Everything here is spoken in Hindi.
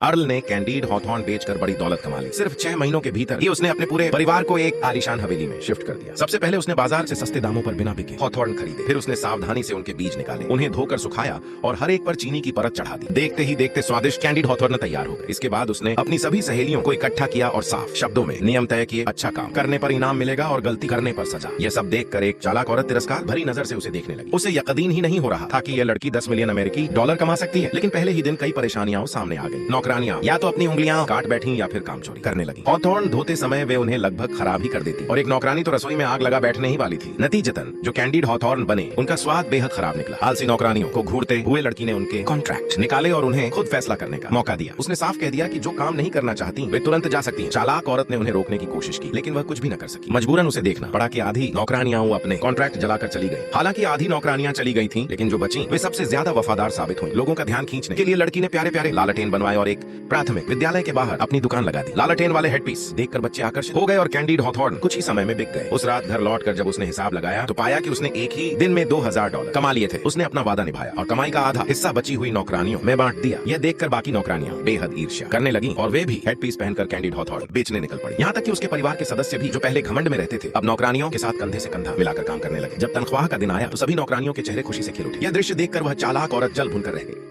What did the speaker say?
अर्ल ने कैंडीड हॉथॉर्न बेचकर बड़ी दौलत कमा ली। सिर्फ 6 महीनों के भीतर ही उसने अपने पूरे परिवार को एक आलीशान हवेली में शिफ्ट कर दिया। सबसे पहले उसने बाजार से सस्ते दामों पर बिना बिके हॉथॉर्न खरीदे। फिर उसने सावधानी से उनके बीज निकाले, उन्हें धोकर सुखाया और हर एक पर चीनी की परत चढ़ा दी। देखते ही देखते स्वादिष्ट कैंडीड हॉथॉर्न तैयार हो गए। इसके बाद उसने अपनी सभी सहेलियों को इकट्ठा किया और साफ शब्दों में नियम तय किए, अच्छा काम करने पर इनाम मिलेगा और गलती करने पर सजा। यह सब देखकर एक चालाक औरत तिरस्कार भरी नजर से उसे देखने लगी। उसे यकीन ही नहीं हो रहा था कि यह लड़की 10 मिलियन अमेरिकी डॉलर कमा सकती है। लेकिन पहले ही दिन कई परेशानियां सामने आ गई। नौकरानियां या तो अपनी उंगलियां काट बैठी या फिर काम चोरी करने लगी। हॉथॉर्न धोते समय वे उन्हें लगभग खराब ही कर देती और एक नौकरानी तो रसोई में आग लगा बैठने ही वाली थी। नतीजतन जो कैंडीड हॉथॉर्न बने उनका स्वाद बेहद खराब निकला। आलसी नौकरानियों को घूरते हुए लड़की ने उनके कॉन्ट्रैक्ट निकाले और उन्हें खुद फैसला करने का मौका दिया। उसने साफ कह दिया कि जो काम नहीं करना चाहती वे तुरंत जा सकती हैं। चालाक औरत ने उन्हें रोकने की कोशिश की, लेकिन वह कुछ भी न कर सकी। मजबूरन उसे देखना पड़ा कि आधी नौकरानियां अपने कॉन्ट्रैक्ट जलाकर चली गई। हालांकि आधी नौकरानियां चली गई थी, लेकिन जो बची वे सबसे ज्यादा वफादार साबित हुई। लोगों का ध्यान खींचने के लिए लड़की ने प्यारे प्यारे लालटेन बनवाए और एक प्राथमिक विद्यालय के बाहर अपनी दुकान लगा दी। लालटेन वाले हेडपीस देखकर बच्चे आकर्षित हो गए और कैंडीड हॉथॉर्न कुछ ही समय में बिक गए। उस रात घर लौटकर जब उसने हिसाब लगाया तो पाया कि उसने एक ही दिन में $2000 कमा लिए थे। उसने अपना वादा निभाया और कमाई का आधा हिस्सा बची हुई नौकरानियों में बांट दिया। यह देखकर बाकी नौकरानियां बेहद ईर्ष्या करने लगी और वे भी हेडपीस पहनकर कैंडीड हॉथॉर्न बेचने निकल पड़ी। यहाँ तक कि उसके परिवार के सदस्य भी जो पहले घमंड में रहते थे अब नौकरानियों के साथ कंधे से कंधा मिलाकर काम करने लगे। जब तनख्वाह का दिन आया तो सभी नौकरानियों के चेहरे खुशी से खिल उठे। यह दृश्य देखकर वह चालाक औरत जल भुनकर रह गई।